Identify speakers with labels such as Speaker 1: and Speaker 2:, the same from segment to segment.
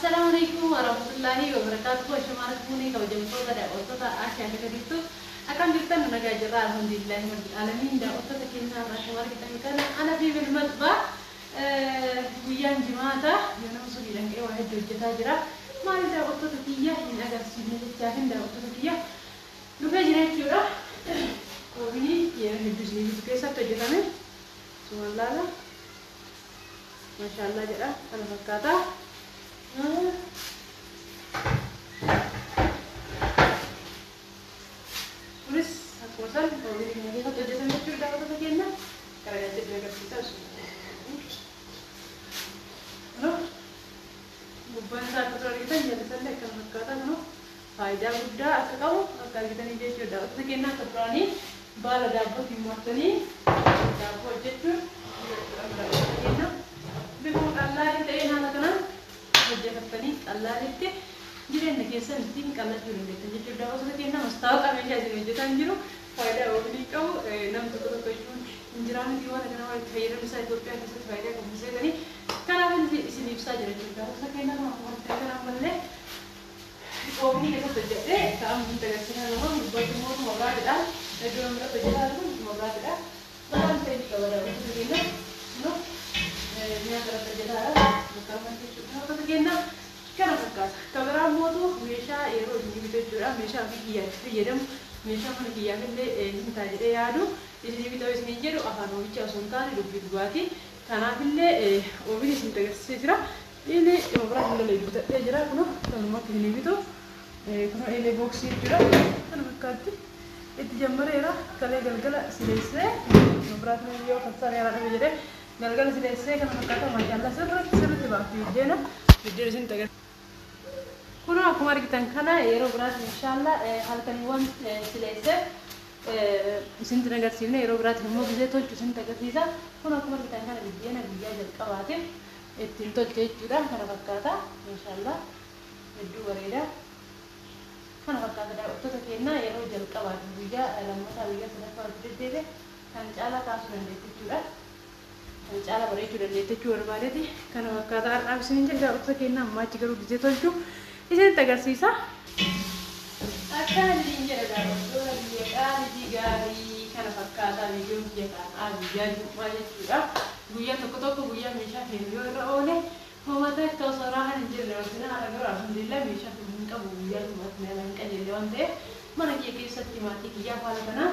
Speaker 1: السلام عليكم ورحمة الله وبركاته. شمارة كوني كوجمتو تدا أوتوتا أشياء كديتو أكان جبتن نجاجرا الحمد لله رب العالمين. دا أوتوتا كنا شمارة كنا أنا في المطبخ ويان جماعة يوم سويلان كي واحد جوجتا جرا ما إذا أوتوتا كيا إن أجر سيني تجاهن دا أوتوتا كيا نبغى جرا وبني يهدو سيني بكيسة تجرانه سبحان الله ما شاء الله جرا أنا فكرتا Terus aku pesan kalau ini satu jam itu sudah apa saja nak? Karena jadi agak susah semua. No, bukan satu kali kita jadi sendiri kalau kata no, faedah muda aku tahu kalau kita ni jadi sudah. Tapi kena terperani bala dapat dimutani dapat jadi kena. Bikun Allah itu yang nak kena. Jadi Allah itu jadi nak kisah tim kalau jual itu jadi sudah orang tu kena mustahil kami jadi jadi tanjuru faedah orang ni kau nam tu tu pun injeran di mana kena orang kaya orang saya tu pun kisah faedah kau mesti kani karena kan isi nipsa jadi juga orang kena orang kena malle orang ni kita terjadi kamu kita sini orang buat semua moga dah jadi orang kita terjadi orang moga dah orang saya di kawal orang tu kena no ni ada terjadi bukan macam tu orang tu kena Karena fakkat, kalau motor mesha ero ini kita jual mesha biaya, jadi mesha mana biaya kita ini tadi ada, jadi kita ini jadi apa namanya contohnya lebih buati, karena kita orang ini sinta sejarah, ini orang kita lebih buat sejarah, kalau mak ini itu, kalau ini box itu jual, kan fakkat, itu jammer era, kalau gal-gal selesai, orang ini dia kasar era itu jadi, gal-gal selesai kan fakkat macam Allah seru sebab itu je na, jadi sinta Kuna aku mari kita kana ero berat insyaallah hal kaliwan selesai sinta nagar sini ero berat semua bisa tu sinta kerja kuna aku mari kita kana dia na dia jadi kawatir itu tu juga kana berkata insyaallah itu berida kana berkata dah waktu tu kena ero jadi kawatir juga lama sekali ya sudah kawatir deh kan cala kasus dan itu juga kan cala beri juga itu juga berarti kana berkata abis ini jadi waktu kena macam kalau bisa tu Isin tagarsiisa akkaan idin jedha daawwattoota biyya qaalitii gaarii kana fakkaataa biyyoon biyya kanaa guyyaa Jumaa jechuudha. Guyyaa tokko guyyaa meeshaa fe'u yoo irra oole hoomata akka osoo raahan hin jirre wajjin haala garuu alhamdulillah meeshaa fe'u hin qabu guyyaa Jumaatti meela hin qajeelle waan ta'eef mana kiyya keessatti maatii kiyyaa haala kanaa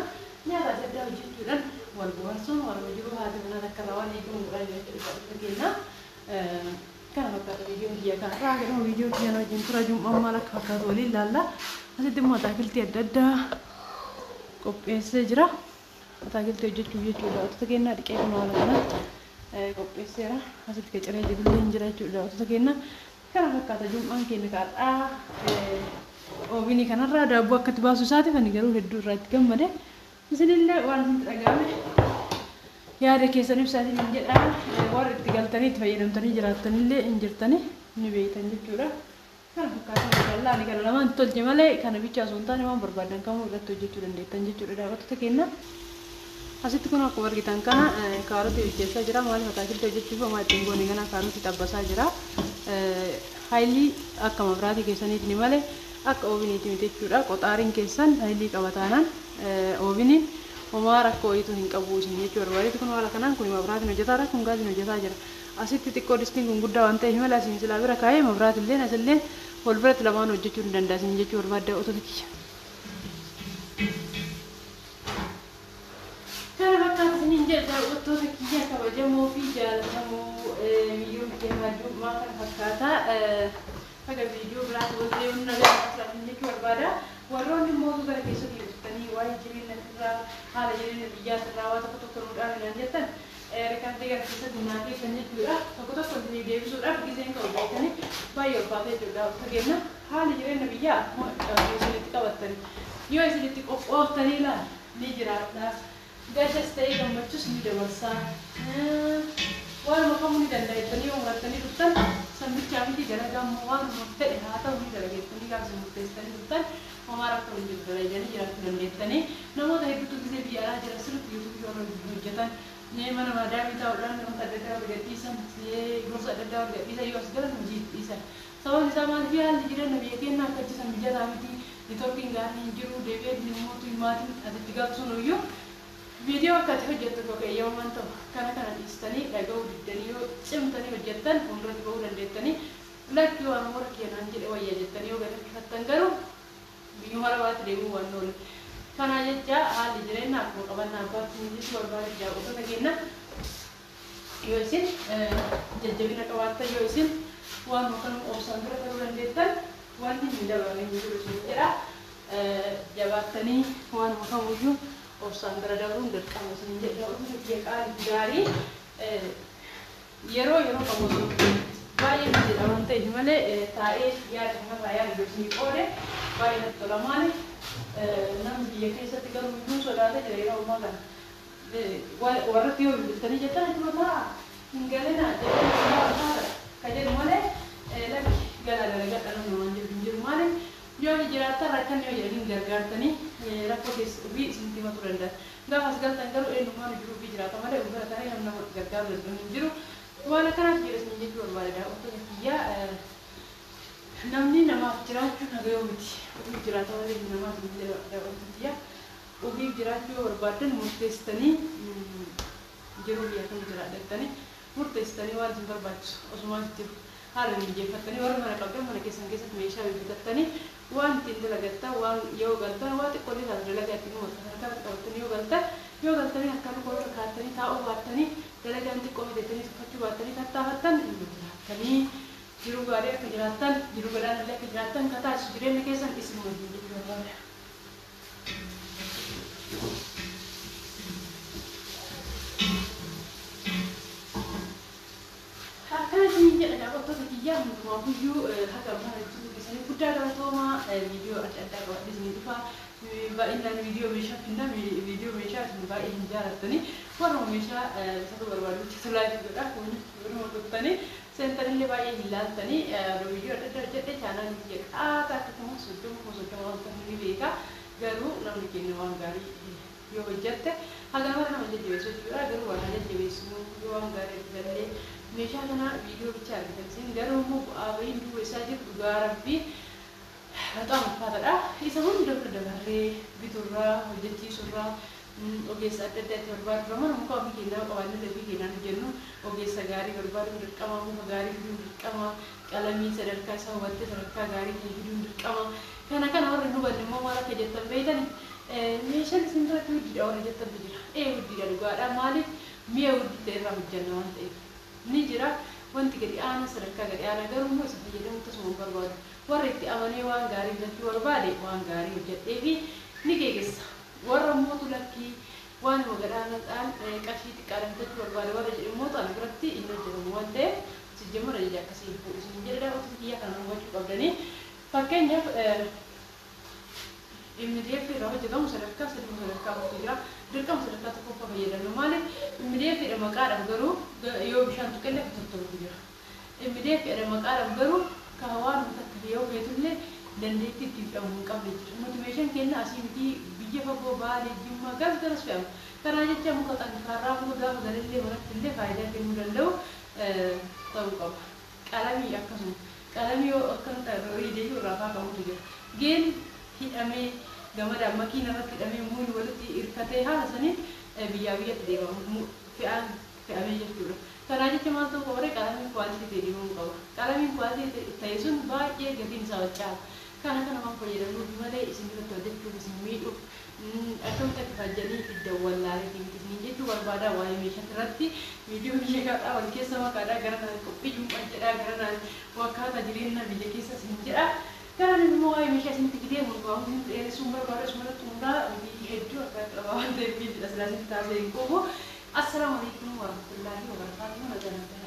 Speaker 1: nyaata adda addaa hojjechuudhaan wal bohaarsuun wal wajjiruu haati manaa akka irraa waan eegamu godhaa jechuudha fakkeenyaa. Kan fakkaatu video dia kan raga video dia no jin tura jumma malak fakkaatu waliin laalla asitti immoo ataakiltii adda addaa qopheessee jira ataakiltii hojjechuu jechuudha otota kennaa dhiqee kun haala kana qopheesseera asitti qacaree jibillee hin jira jechuudha otota kennaa kana fakkaata jummaan keenya kaadhaa oobinii kanarraa daabboo akkatti baasuu isaatiif ani garuu hedduu irraa itti gammade isinillee waan isin dhaga'ame yaada keessan ibsaatiin hin jedha warra itti galtanii itti fayyadamtanii jiraatanillee hin jirtanii ni beektan jechuudha. Kana fakkaatan inshallah ani kana lamaan tolche malee kana bicha osoo hin taane waan barbaadan kamuu irratti hojjechuu dandeettan jechuudha daawwattoota keenya. Asitti kun akkuma argitan kana kaarotii hojjechaa jira maaliif ataakiltii hojjechuuf homaa ittiin goone kana kaarotii xabbasaa jira. Haayilii akka mabiraatii keessaniitiin malee akka oobiniitiin jechuudha qoxaariin keessan haayilii qabataanaan oobiniin Omar aku itu hingga buusin jechuudha barbaade kun haala kanaan kun mabiraatiin hojjetaa kun gaasiin hojjetaa jira asitti xiqqoo distiin guddaa waan ta'eef mala asiin silaa bira kaa'ee mabiraatillee asillee wal biratti lamaan hojjechuu hin danda'asin jechuu barbaadde otoo kiyya. Kana fakkaata isiniin jedha otoo kiyya kabajamoo fi jaalatamoo biyyoo keenya Jumaa kana fakkaata haga viidiyoo biraatti wal ta'ee humna gahaa jechuu barbaada warroonni mootuu gara keessatti hojjetanii waa'ee jireenya irraa haala jireenya biyyaa irraa waa tokko nuudhaan hin jettan rekkantee gara keessatti naafee kan jechuudha tokko isin deebisuudhaaf giseen kan hojjetanii baay'ee ulfaatee jechuudha fageenya haala jireenya biyyaa isinitti qabattanii yoo isinitti qophooftanii ilaala ni jiraata gashas ta'ee gammachuus ni dabarsaa waanuma kamuu ni danda'a yoo murattanii dhuftan sanbichaa miti dalagaa waanuma fedhe haa ta'u ni dalageettanii gaafa murteessanii dhuftan Omar aku menjadi belajar jarak dan ni, namun dah itu kita biar aja rasanya YouTube orang hujatan, ni mana ada kita orang tak ada berganti sam, si guru tak ada berganti saya juga segala mujib bisa. sababni isaa maaliif haalli jireenya biyya keenyaa akka jiran mijataa miti networkiin gaariin hin jiru deebi'ee mootii maatiin asitti gaafsuun iyyuu viidiyoo akkatti hojjettu kokeeyyaman ta'u kana dhiistanii dhaga'uu diddanii yoo cimtanii hojjettan fuulduratti bahuu dandeettanii lakki waan warra keenan jedhe wayya jettanii yoo gadhiifattan garuu biyyuma labaatti deemuu waan oolu. Kana jecha haalli jireenya akkuma qabannaa abbaatti mijisu barbaade jaaqotota kenna yoo isin jajjabina qabaattan yoo isin waan kan obsaan bira ta'uu dandeettan wanti hin dabalee jiru isin jedha jabaattanii waan kamuyyuu obsaan bira dabaluun dirqama isin jedha ofii qaalii gaarii yeroo qabu baay'ee miidha waan ta'eef malee taa'ee yaada kanarraa yaada isin qoode baay'ee natti tola maali namni biyya keessatti garuu iyyuu sodaata jira yeroo ammaa kana warratti yoo bilbiltanii jettan ittuma ta'a hin galina jedhanii ka jedhu malee lakki galagadha namni waan jiru maali yoo jiraatan rakkan yoo jedhanii gargaartanii rakkoo keessa ofii isinitti himatu danda'a. Gaafa as galtan garuu eenyummaan jiru ofii jiraata malee ofirra ta'ee nama gargaaru danda'u hin jiru. Waan akkanaaf jedhanii jechuu barbaada. Wantoota biyyaa namni namaaf jiraachuu nagayoo miti. Ofii jiraata malee namaaf hin jiraatu. Ofii jiraachuu yoo barbaadan murteessitanii jiru biyya kan jiraadhattanii murteessitanii waan isin barbaachisu osumaan jiru. Haala mijeeffattanii warra mana qabdan mana keessatti meeshaa bibitattanii waan ittiin dalagattan waan yoo galtan waan xiqqoolee kan dalagaa ittiin uummatan qabatanii yoo galtanii akkaan qorra kaatanii taa'uu baattanii dalagaan xiqqoo fidatanii tuffachuu baattanii tattaafattan jiraattanii jiru gaarii akka jiraattan jiru gadaan illee akka jiraattan kataas jireenya keessan isin wajjin jechuu barbaada. Waktu kejadian untuk video harga mana itu biasanya kuda kalau sama video ada kalau di sini tuh baik dan video bisa pindah video bisa baik jarak tadi orang bisa satu baru selain itu dah punya baru untuk tadi center ini baik hilang tadi video ada jadi channel ini tak ketemu sudah orang ini mereka garu lalu kini orang gari yo jette harga mana jadi besok juga garu orang jadi besok orang gari jadi meeshaa kana viidiyoo bicha argitan garuu immoo bu'aa bahii duuba isaa jiru dhugaa rabbii bexaam ulfaataadha. Isa hunda bira dabarree biturraa hojjechiisurraa ogeessa adda addaatti barbaadurra mana muka ofii keenyaa qabaannee ofii keenyaan hojjennu ogeessa gaarii barbaaduun dirqama muka gaarii fiduun dirqama qalamii sadarkaa isaa hubattee sadarkaa gaarii ta'e fiduun dirqama. Kana warri hubanne immoo maal akka jettan beeytani meeshaan isin biratti huddiidha warra jettantu jira. Huddiidha dhugaadha maaliif mi'a huddii ta'e irraa hojjenna waan ta'eef. Ni jira wanti gadi aana sadarkaa gadi aana garuu immoo isa fayyadamu tasuma barbaadu warra itti amanee waan gaarii hojjechuu barbaade waan gaarii hojjedhee fi ni geegessa warra mootu lakkii waan magalaanadhaan qarshii xiqqaadhaan hojjechuu barbaade warra jedhu mootu ana biratti inni hojjetamu waan ta'eef sijjamara jajaa akkasii isin jedhedha ofii kiyyaa kana hubachuu qabdanii fakkeenyaaf MDF irraa hojjetamu sadarkaa sadarkaa tokko jira dirqama sadarkaa tokko fayyadamu maaliif MDF jedhama maqaadhaaf garuu yoo bishaan tuqillee fitottoltu jira MDF jedhama maqaadhaaf garuu kaawaan takka yoo feetullee dandeettii itti fidhamu hin qabne jira motiveeshin kenna asii miti biyya fagoo baalee jimmaa garas fe'amu kanaa jecha muka xankaarraa muka gaafa galillee manatti illee faayidaa kennuu danda'u ta'uu qaba qalamii akkasuma qalamii yoo akkan riidee irraa kaa'amutu jira geen hidhamee gamadaan makiina irratti hidhamee muuni walitti hirkatee haala saniin biyyaa biyyatti deemamu fe'amee jechuudha. Kanaa jecha maal ta'uu qaba qalamiin kwaalitii ta'e deemamuu qaba. Qalamiin kwaalitii ta'e sun baay'ee gatiin isaa waccaala. Kana waan fayyadamuuf malee isin biratti hojjechuuf isin miidhuuf akkamitti akka faajjanii idda wallaalee isin jechuu barbaadaa waa'ee meeshaa irratti viidiyoo biyya kaadhaa wal keessa makaadhaa gara naan qophii jum'aa jedhaa gara naan wakkaata jireenya biyya keessa isin jedha. Karena semua yang bisa sini dia membangun sumber baru semua tunda di hidup akan awal dari jelas kita sehingga. Assalamualaikum warahmatullahi wabarakatuh.